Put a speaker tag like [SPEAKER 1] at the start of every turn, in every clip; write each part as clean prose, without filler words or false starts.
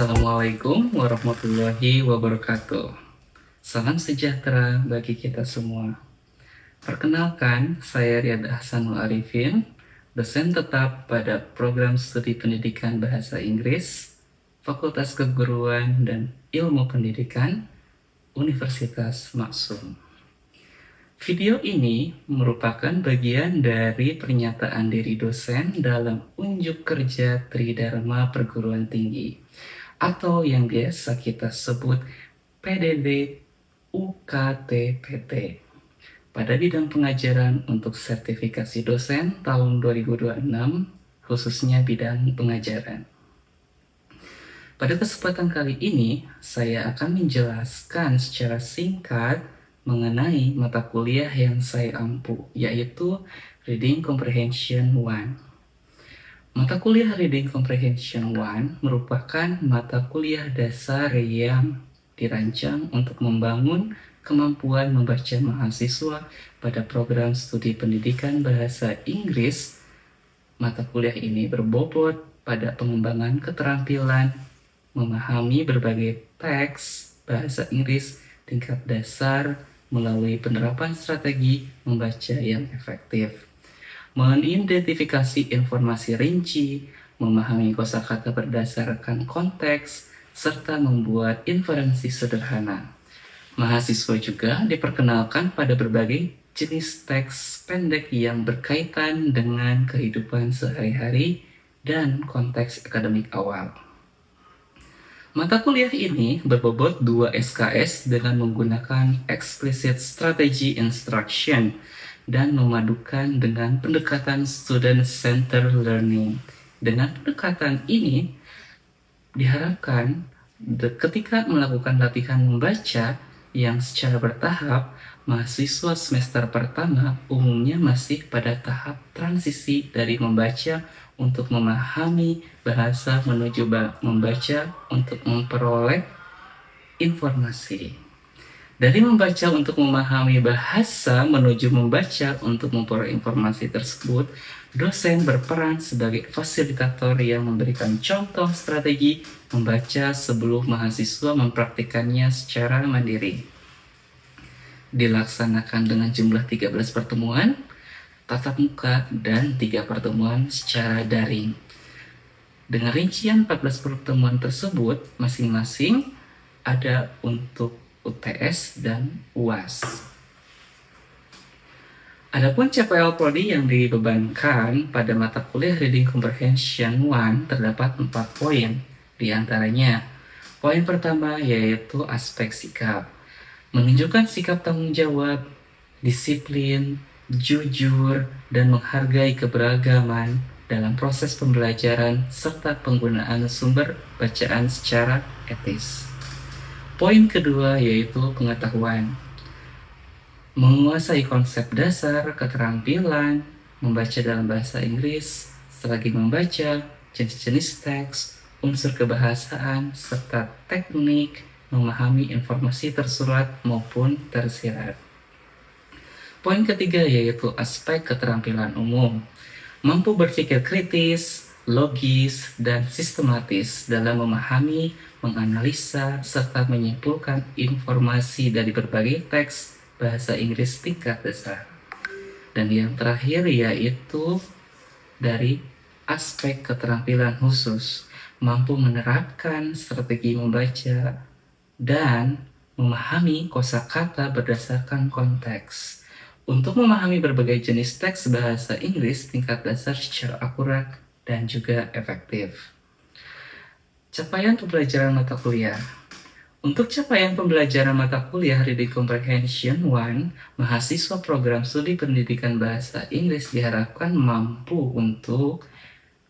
[SPEAKER 1] Assalamualaikum warahmatullahi wabarakatuh. Salam sejahtera bagi kita semua. Perkenalkan, saya Riyad Ahsanul Arifin, dosen tetap pada program studi pendidikan bahasa Inggris, Fakultas Keguruan dan Ilmu Pendidikan, Universitas Maksum. Video ini merupakan bagian dari pernyataan diri dosen dalam unjuk kerja Tridharma Perguruan Tinggi atau yang biasa kita sebut PDD UKT-PT pada bidang pengajaran untuk sertifikasi dosen tahun 2026, khususnya bidang pengajaran. Pada kesempatan kali ini, saya akan menjelaskan secara singkat mengenai mata kuliah yang saya ampu, yaitu Reading Comprehension 1. Mata kuliah Reading Comprehension 1 merupakan mata kuliah dasar yang dirancang untuk membangun kemampuan membaca mahasiswa pada program studi pendidikan bahasa Inggris. Mata kuliah ini berbobot pada pengembangan keterampilan memahami berbagai teks bahasa Inggris tingkat dasar melalui penerapan strategi membaca yang efektif, mengidentifikasi informasi rinci, memahami kosakata berdasarkan konteks, serta membuat inferensi sederhana. Mahasiswa juga diperkenalkan pada berbagai jenis teks pendek yang berkaitan dengan kehidupan sehari-hari dan konteks akademik awal. Mata kuliah ini berbobot 2 SKS dengan menggunakan explicit strategy instruction dan memadukan dengan pendekatan student-centered learning. Dengan pendekatan ini, diharapkan ketika melakukan latihan membaca yang secara bertahap, mahasiswa semester pertama umumnya masih pada tahap transisi dari membaca untuk memahami bahasa menuju membaca untuk memperoleh informasi. Dari membaca untuk memahami bahasa menuju membaca untuk memperoleh informasi tersebut, dosen berperan sebagai fasilitator yang memberikan contoh strategi membaca sebelum mahasiswa mempraktikkannya secara mandiri. Dilaksanakan dengan jumlah 13 pertemuan, tatap muka, dan 3 pertemuan secara daring. Dengan rincian 14 pertemuan tersebut, masing-masing ada untuk UTS dan UAS. Adapun CPL Prodi yang dibebankan pada mata kuliah Reading Comprehension 1 terdapat 4 poin. Di antaranya, poin pertama yaitu aspek sikap. Menunjukkan sikap tanggung jawab, disiplin, jujur, dan menghargai keberagaman dalam proses pembelajaran serta penggunaan sumber bacaan secara etis. Poin kedua yaitu pengetahuan. Menguasai konsep dasar, keterampilan, membaca dalam bahasa Inggris, strategi membaca, jenis-jenis teks, unsur kebahasaan, serta teknik memahami informasi tersurat maupun tersirat. Poin ketiga yaitu aspek keterampilan umum. Mampu berpikir kritis, logis, dan sistematis dalam memahami, menganalisa, serta menyimpulkan informasi dari berbagai teks bahasa Inggris tingkat dasar. Dan yang terakhir yaitu dari aspek keterampilan khusus. Mampu menerapkan strategi membaca dan memahami kosakata berdasarkan konteks. Untuk memahami berbagai jenis teks bahasa Inggris tingkat dasar secara akurat dan juga efektif. Capaian pembelajaran mata kuliah. Untuk capaian pembelajaran mata kuliah Reading Comprehension 1, mahasiswa program studi pendidikan bahasa Inggris diharapkan mampu untuk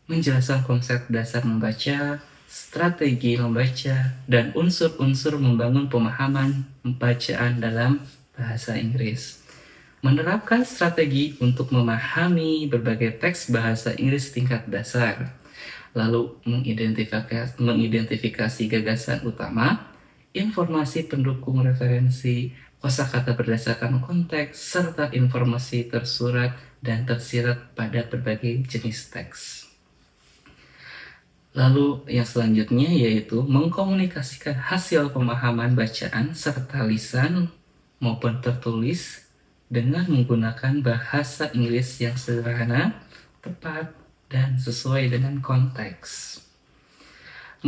[SPEAKER 1] menjelaskan konsep dasar membaca, strategi membaca, dan unsur-unsur membangun pemahaman bacaan dalam bahasa Inggris. Menerapkan strategi untuk memahami berbagai teks bahasa Inggris tingkat dasar, lalu mengidentifikasi gagasan utama, informasi pendukung referensi, kosakata berdasarkan konteks, serta informasi tersurat dan tersirat pada berbagai jenis teks. Lalu yang selanjutnya yaitu mengkomunikasikan hasil pemahaman bacaan serta lisan maupun tertulis dengan menggunakan bahasa Inggris yang sederhana, tepat, dan sesuai dengan konteks.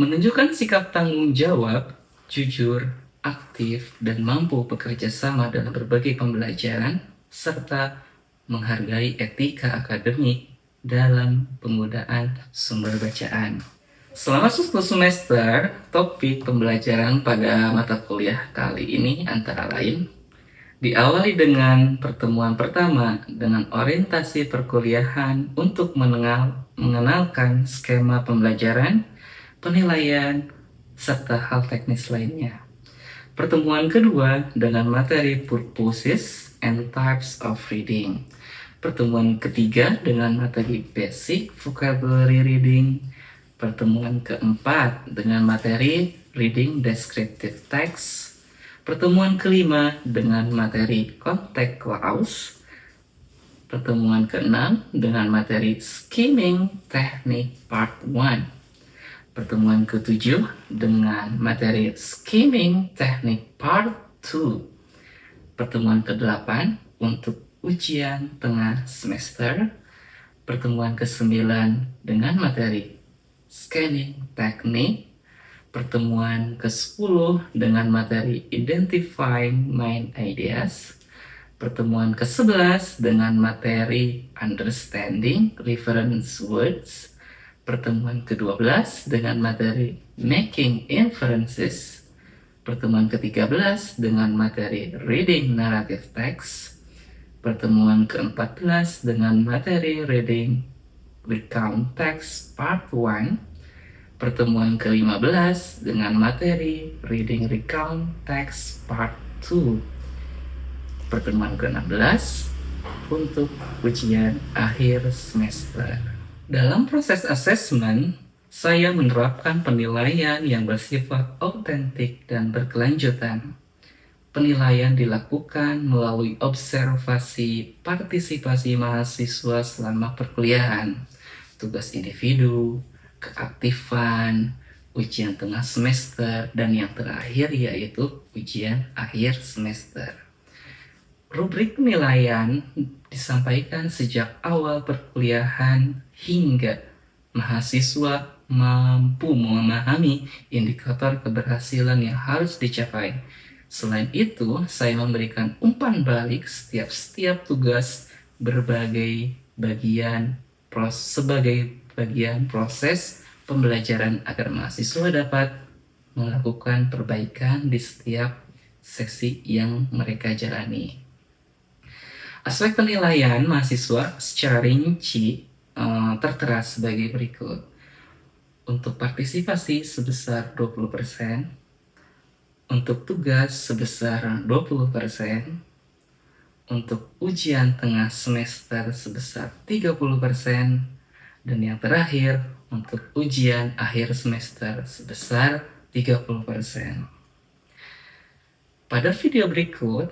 [SPEAKER 1] Menunjukkan sikap tanggung jawab, jujur, aktif, dan mampu bekerja sama dalam berbagai pembelajaran, serta menghargai etika akademik dalam penggunaan sumber bacaan. Selama 1 semester, topik pembelajaran pada mata kuliah kali ini antara lain diawali dengan pertemuan pertama dengan orientasi perkuliahan untuk mengenalkan skema pembelajaran, penilaian, serta hal teknis lainnya. Pertemuan kedua dengan materi purposes and types of reading. Pertemuan ketiga dengan materi basic vocabulary reading. Pertemuan keempat dengan materi reading descriptive text. Pertemuan kelima dengan materi context clause. Pertemuan keenam dengan materi skimming technique part 1. Pertemuan ketujuh dengan materi skimming technique part 2. Pertemuan ke-8 untuk ujian tengah semester. Pertemuan ke-9 dengan materi scanning technique. Pertemuan ke-10 dengan materi identifying main ideas. Pertemuan ke-11 dengan materi understanding reference words. Pertemuan ke-12 dengan materi making inferences. Pertemuan ke-13 dengan materi reading narrative text. Pertemuan ke-14 dengan materi reading recount text part 1. Pertemuan ke-15 dengan materi reading recount text part 2. Pertemuan ke-16 untuk ujian akhir semester. Dalam proses asesmen, saya menerapkan penilaian yang bersifat autentik dan berkelanjutan. Penilaian dilakukan melalui observasi partisipasi mahasiswa selama perkuliahan, tugas individu, keaktifan, ujian tengah semester, dan yang terakhir yaitu ujian akhir semester. Rubrik penilaian disampaikan sejak awal perkuliahan hingga mahasiswa mampu memahami indikator keberhasilan yang harus dicapai. Selain itu, saya memberikan umpan balik setiap tugas sebagai bagian proses pembelajaran agar mahasiswa dapat melakukan perbaikan di setiap sesi yang mereka jalani. Aspek penilaian mahasiswa secara rinci tertera sebagai berikut. Untuk partisipasi sebesar 20%, untuk tugas sebesar 20%, untuk ujian tengah semester sebesar 30%, dan yang terakhir untuk ujian akhir semester sebesar 30%. Pada video berikut,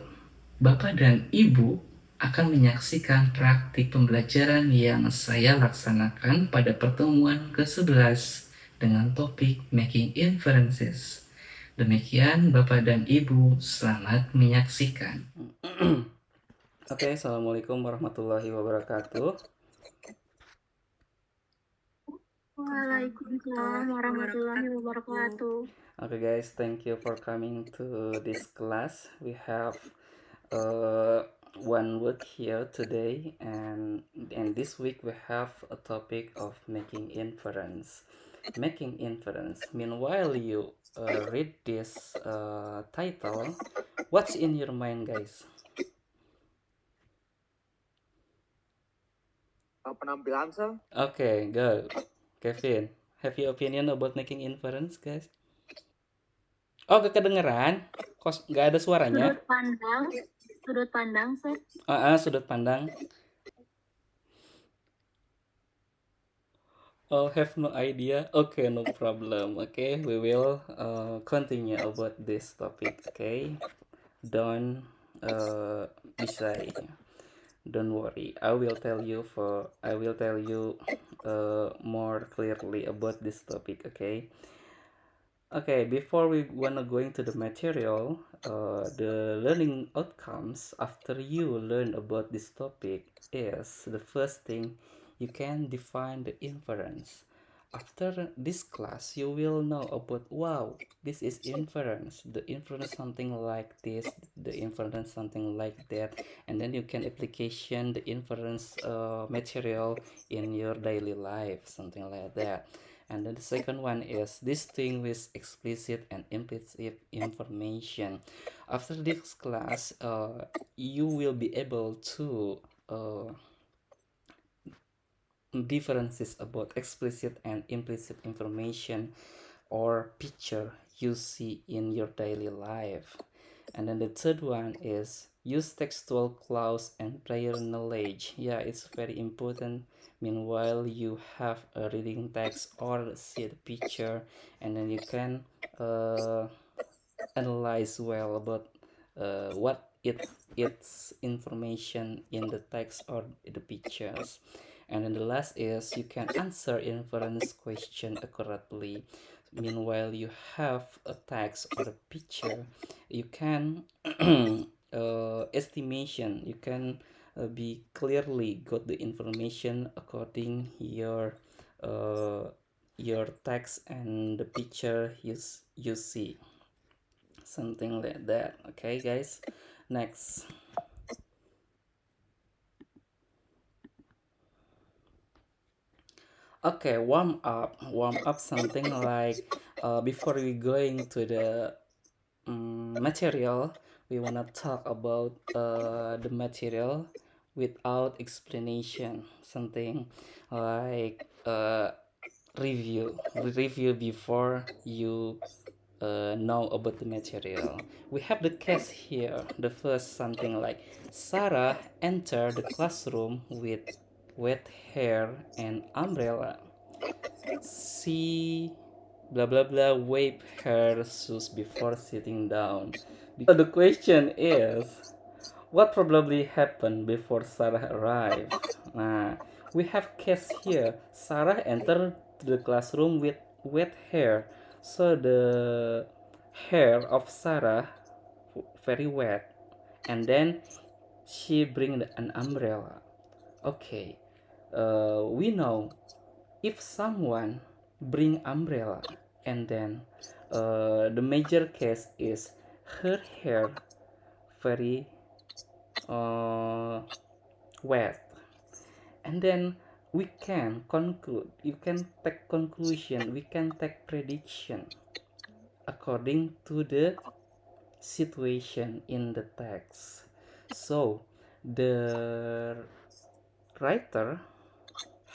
[SPEAKER 1] Bapak dan Ibu akan menyaksikan praktik pembelajaran yang saya laksanakan pada pertemuan ke-11 dengan topik Making Inferences. Demikian Bapak dan Ibu, selamat menyaksikan. Oke, Assalamualaikum warahmatullahi wabarakatuh.
[SPEAKER 2] Waalaikumsalam warahmatullahi wabarakatuh.
[SPEAKER 1] Okay guys, thank you for coming to this class. We have one week here today, and this week we have a topic of making inference. Making inference. Meanwhile, you read this title, what's in your mind, guys?
[SPEAKER 2] Penampilan sel.
[SPEAKER 1] Okay, go. Kevin, have you opinion about making inference, guys? Oh, gak kedengeran? Kok gak ada suaranya?
[SPEAKER 2] Sudut pandang, sir.
[SPEAKER 1] Sudut pandang. Oh, have no idea. Okay, no problem. Okay, we will continue about this topic. Okay, don't be shy. Don't worry. I will tell you more clearly about this topic. Okay, before we wanna go into the material, the learning outcomes after you learn about this topic is the first thing you can define the inference. After this class, you will know about wow, this is inference. The inference something like this, the inference something like that, and then you can application the inference material in your daily life, something like that. And then the second one is distinguish explicit and implicit information. After this class, you will be able to differences about explicit and implicit information or picture you see in your daily life. And then the third one is use textual clause and prior knowledge. Yeah, it's very important. Meanwhile, you have a reading text or see the picture, and then you can analyze well about what its information in the text or the pictures. And then the last is you can answer inference question accurately. Meanwhile, you have a text or a picture, you can estimation, you can be clearly got the information according your text and the picture you see, something like that. Okay guys, next. Okay, warm up something like before we going to the material, we wanna talk about the material without explanation, something like review before you know about the material. We have the case here. The first something like Sarah entered the classroom with wet hair and umbrella. She blah blah blah waved her shoes before sitting down. The question is, what probably happened before Sarah arrived? Nah, we have case here. Sarah entered the classroom with wet hair, so the hair of Sarah very wet, and then she bring an umbrella. Okay, we know if someone bring umbrella, and then the major case is her hair very wet, and then we can conclude, you can take conclusion, we can take prediction according to the situation in the text. So the writer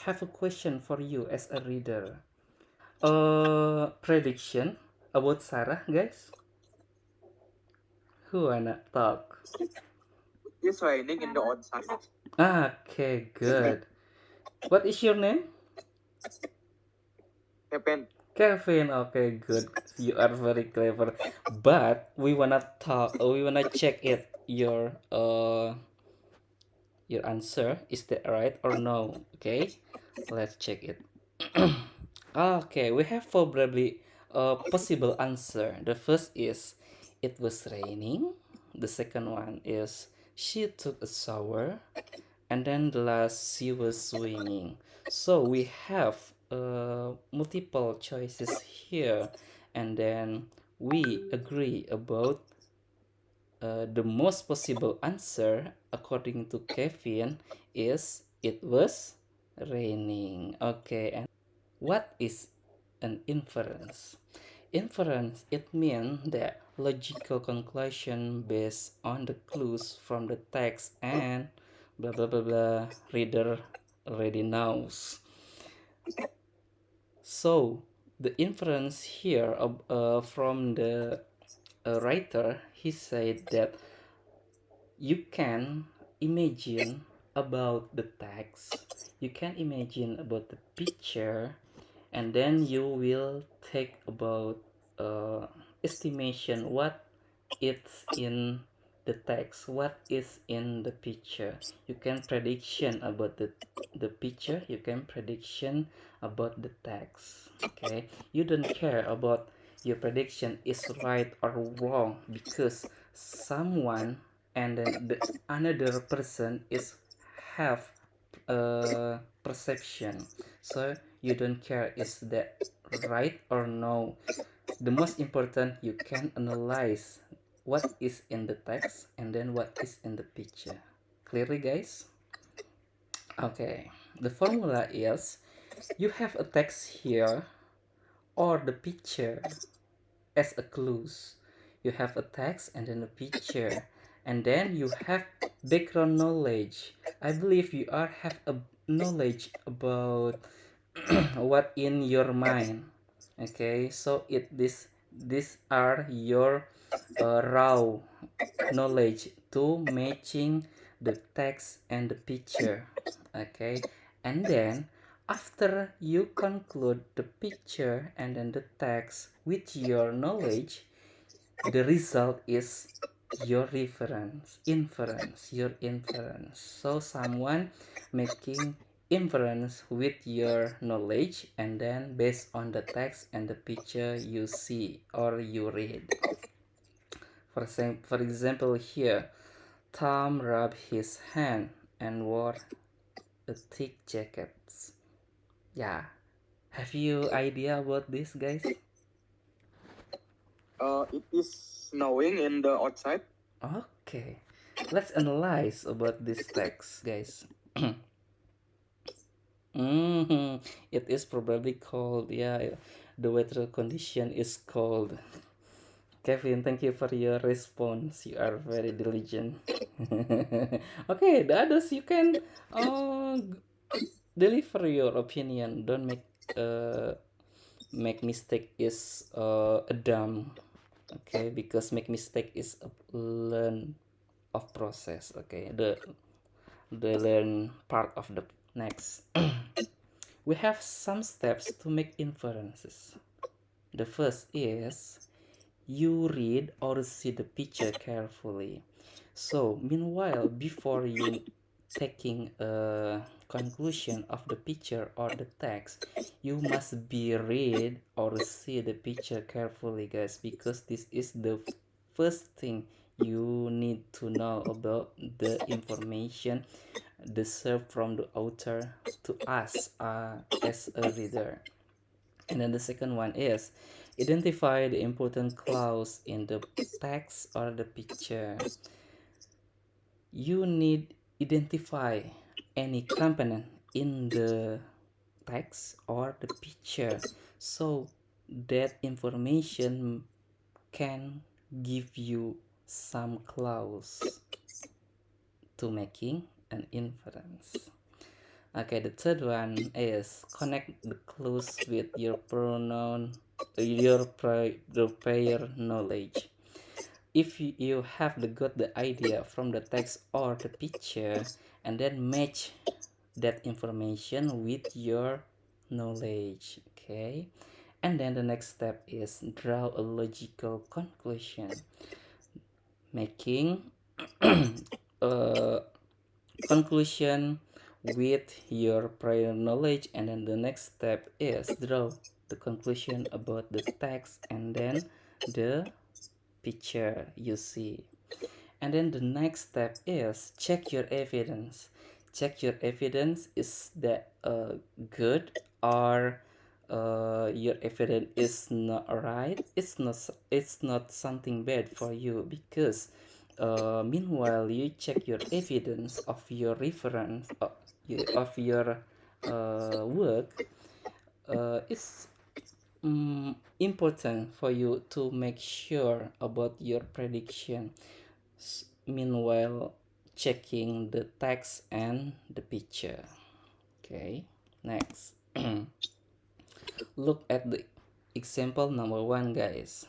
[SPEAKER 1] have a question for you as a reader. Prediction about Sarah, guys. Who wanna talk?
[SPEAKER 2] It's raining in the outside.
[SPEAKER 1] Okay, good. What is your name?
[SPEAKER 2] Kevin.
[SPEAKER 1] Kevin. Okay, good. You are very clever. But we wanna talk. We wanna check it. Your answer, is that right or no? Okay, let's check it. Okay, we have probably a possible answer. The first is it was raining. The second one is she took a shower. And then the last, she was swinging. So we have multiple choices here, and then we agree about the most possible answer according to Kevin is it was raining. Okay, and what is an inference? Inference, it means that logical conclusion based on the clues from the text and blah blah blah blah reader already knows. So the inference here from the writer, he said that you can imagine about the text, you can imagine about the picture, and then you will take about estimation what it's in the text, what is in the picture. You can prediction about the picture, you can prediction about the text. Okay, you don't care about your prediction is right or wrong, because someone and then the another person is have a perception, so you don't care is that right or no. The most important, you can analyze what is in the text and then what is in the picture. Clearly, guys? Okay, the formula is you have a text here or the picture as a clues. You have a text and then a picture, and then you have background knowledge. I believe you are have a knowledge about what in your mind. Okay, so these are your raw knowledge to matching the text and the picture. Okay, and then after you conclude the picture and then the text with your knowledge, the result is your your inference. So someone making inference with your knowledge, and then based on the text and the picture you see or you read. For example, here, Tom rubbed his hand and wore a thick jacket. Yeah, have you idea about this, guys?
[SPEAKER 2] It is snowing in the outside.
[SPEAKER 1] Okay, let's analyze about this text, guys. It is probably cold. Yeah, the weather condition is cold. Kevin, thank you for your response. You are very diligent. Okay, the others you can deliver your opinion. Don't make mistake is a dumb. Okay, because make mistake is a learn of process. Okay, the learn part of the next. We have some steps to make inferences. The first is you read or see the picture carefully. So meanwhile, before you taking a conclusion of the picture or the text, you must be read or see the picture carefully, guys, because this is the first thing you need to know about the information deserved from the author to us as a reader. And then the second one is identify the important clause in the text or the picture. You need identify any component in the text or the picture, so that information can give you some clause to making an inference. Okay, the third one is connect the clues with your pronoun, your prior knowledge. If you have got the idea from the text or the picture, and then match that information with your knowledge. Okay, and then the next step is draw a logical conclusion, making a conclusion with your prior knowledge. And then the next step is draw the conclusion about the text and then the picture you see. And then the next step is check your evidence. Check your evidence, is that good, or your evidence is not right. It's not something bad for you, because meanwhile you check your evidence of your reference of your work, it's important for you to make sure about your prediction. Meanwhile checking the text and the picture. Okay, next. Look at the example number 1, guys.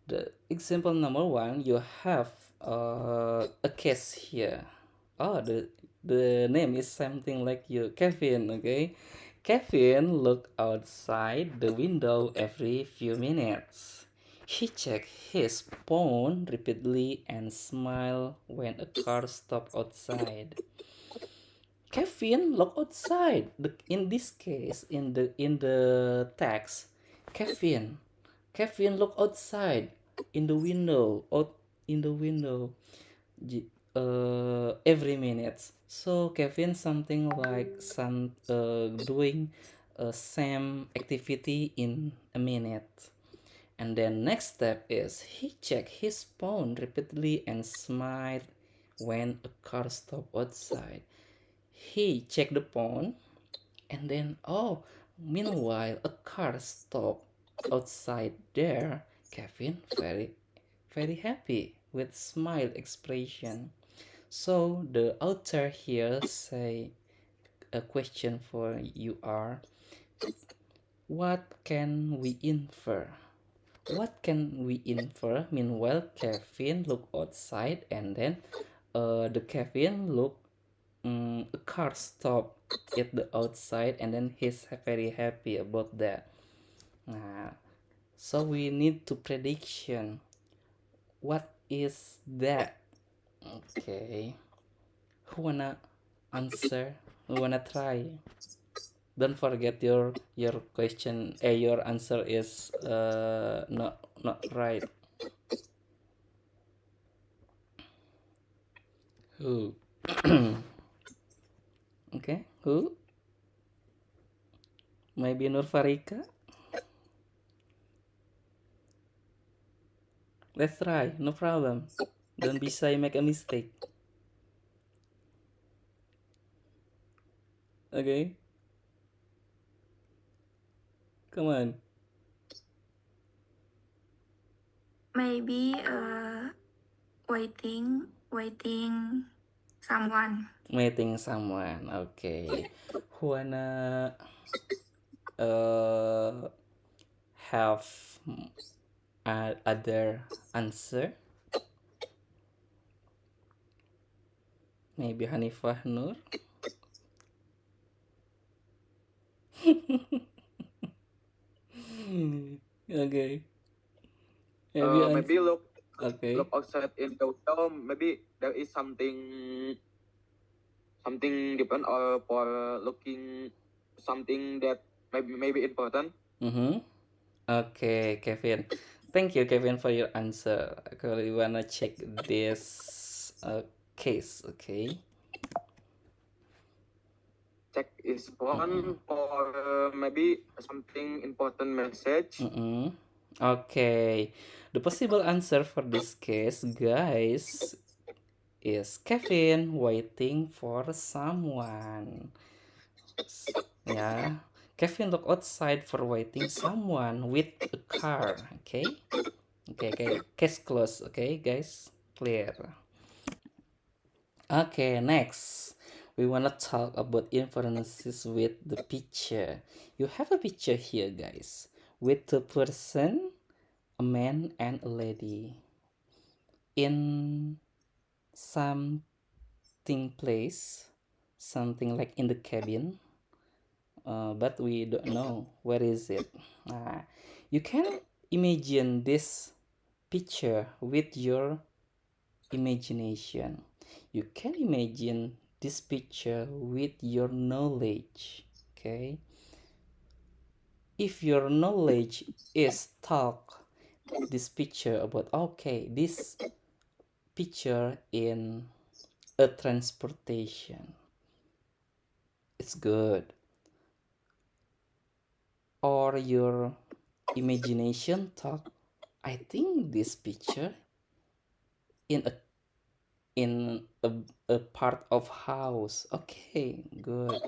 [SPEAKER 1] The example number 1, you have a case here. Oh, the name is something like you, Kevin. Okay, Kevin look outside the window every few minutes. He checked his phone repeatedly and smiled when a car stopped outside. Kevin looked outside. In this case, in the text, Kevin, Kevin looked outside in the window, out in the window, every minute. So Kevin something like doing same activity in a minute. And then next step is he checked his phone repeatedly and smiled when a car stopped outside. He checked the phone and then meanwhile a car stopped outside there. Kevin very happy with smile expression. So the author here say a question for you are, what can we infer? What can we infer? Meanwhile, Kevin look outside and then the Kevin look a car stop at the outside and then he's very happy about that. So we need to prediction. What is that? Okay. Who wanna answer? Who wanna try? Don't forget your question. Your answer is not right. Who? Okay. Who? Maybe Nur Farika. Let's try. No problem. Don't be shy. Make a mistake. Okay. Come on.
[SPEAKER 3] Maybe waiting someone.
[SPEAKER 1] Meeting someone. Okay. Who wanna uh have other answer? Maybe Hanifah Nur. Okay. Maybe
[SPEAKER 2] Maybe look
[SPEAKER 1] Okay.
[SPEAKER 2] outside in the window. Maybe there is something different, or for looking something that maybe important.
[SPEAKER 1] Okay, Kevin. Thank you, Kevin, for your answer. We wanna check this case. Okay.
[SPEAKER 2] Check is one for maybe something important message.
[SPEAKER 1] Okay. The possible answer for this case, guys, is Kevin waiting for someone. Yeah. Kevin look outside for waiting someone with a car. Okay. Okay. Case closed. Okay, guys. Clear. Okay, next. We wanna talk about inferences with the picture. You have a picture here, guys, with two person, a man and a lady, in something place, something like in the cabin, but we don't know where is it. You can imagine this picture with your imagination. You can imagine this picture with your knowledge. Okay, if your knowledge is talk this picture about, okay, this picture in a transportation, it's good. Or your imagination talk, I think this picture in a part of house. Okay, good.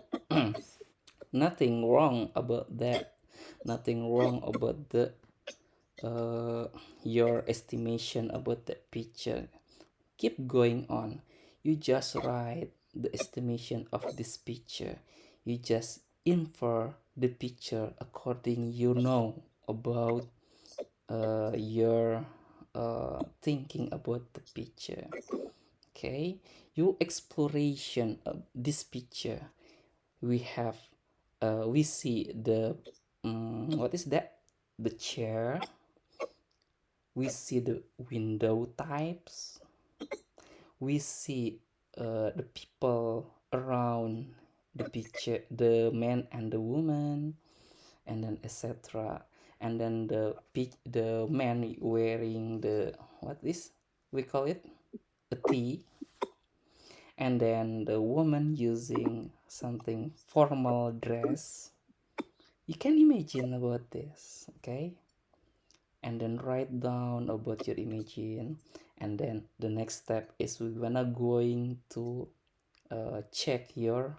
[SPEAKER 1] Nothing wrong about that. Nothing wrong about the your estimation about the picture. Keep going on. You just write the estimation of this picture. You just infer the picture according you know about your thinking about the picture. Okay, your exploration of this picture, we see the what is that, the chair, we see the window types, we see the people around the picture, the man and the woman, and then etc. And then the man wearing the what is we call it a tee, and then the woman using something formal dress. You can imagine about this, okay? And then write down about your imagine, and then the next step is we wanna going to check your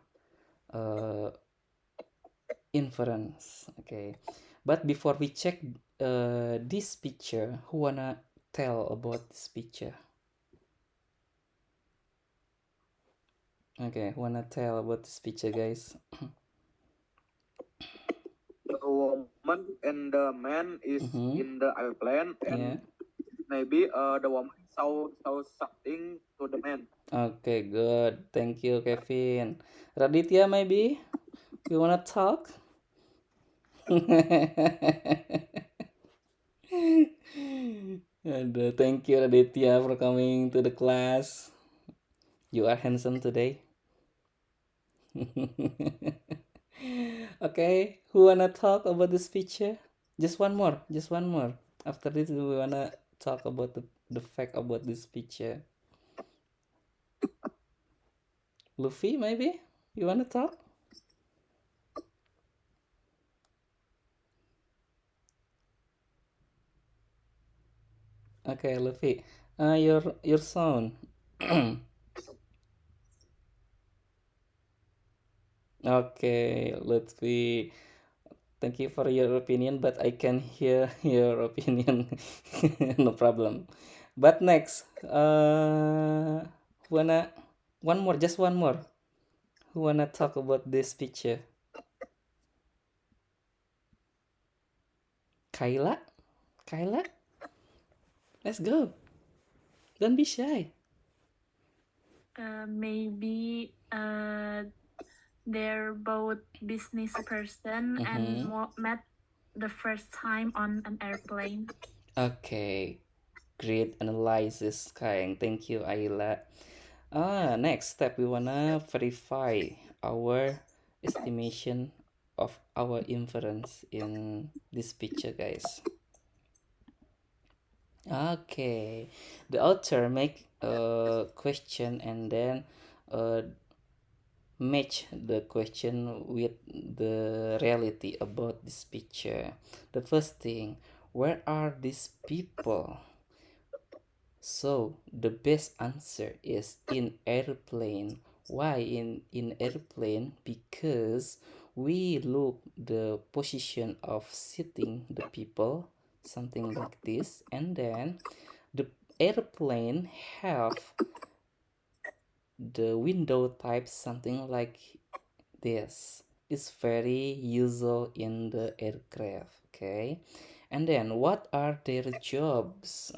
[SPEAKER 1] inference, okay? But before we check this picture, who wanna tell about this picture? Okay, who wanna tell about this picture, guys?
[SPEAKER 2] The woman and the man is in the airplane, and maybe the woman saw something to the man.
[SPEAKER 1] Okay, good. Thank you, Kevin. Raditya, maybe you wanna talk? And thank you, Raditya, for coming to the class. You are handsome today. Okay, who wanna talk about this picture? Just one more. After this, we wanna talk about the fact about this picture. Luffy, maybe you wanna talk? Okay, Luffy, your sound. Okay, Lutfi, thank you for your opinion, but I can hear your opinion. No problem. But next, wanna one more, just one more. Who wanna talk about this picture? Kayla? Let's go. Don't be shy.
[SPEAKER 3] Maybe they're both business person and met the first time on an airplane.
[SPEAKER 1] Okay, great analysis, Kayang. Thank you, Ayla. Next step, we wanna verify our estimation of our inference in this picture, guys. Okay, the author make a question and then match the question with the reality about this picture. The first thing, where are these people? So the best answer is in airplane. Why in airplane? Because we look the position of sitting the people, something like this, and then the airplane have the window type something like this. It's very usual in the aircraft, okay? And then what are their jobs?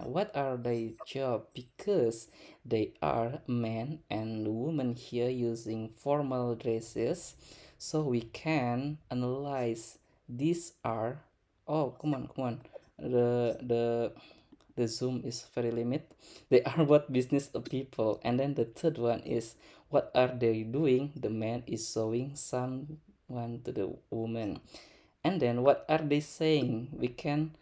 [SPEAKER 1] What are their job? Because they are men and women here using formal dresses, so we can analyze these are, oh come on, the zoom is very limit. They are what business people. And then the third one is what are they doing? The man is showing someone to the woman. And then what are they saying? We can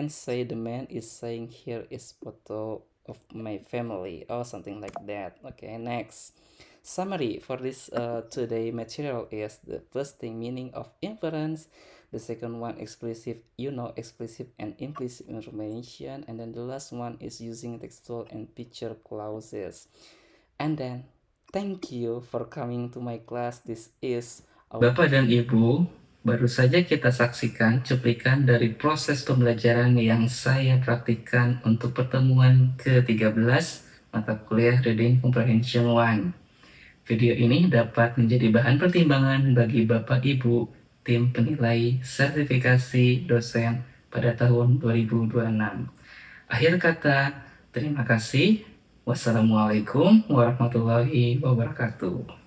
[SPEAKER 1] say the man is saying here is photo of my family or something like that. Okay, next. Summary for this today material is the first thing meaning of inference, the second one explicit explicit and implicit information, and then the last one is using textual and picture clauses. And then thank you for coming to my class. This is Bapak dan Ibu, baru saja kita saksikan cuplikan dari proses pembelajaran yang saya praktikkan untuk pertemuan ke-13 mata kuliah Reading Comprehension 1. Video ini dapat menjadi bahan pertimbangan bagi Bapak Ibu tim penilai sertifikasi dosen pada tahun 2026. Akhir kata, terima kasih. Wassalamualaikum warahmatullahi wabarakatuh.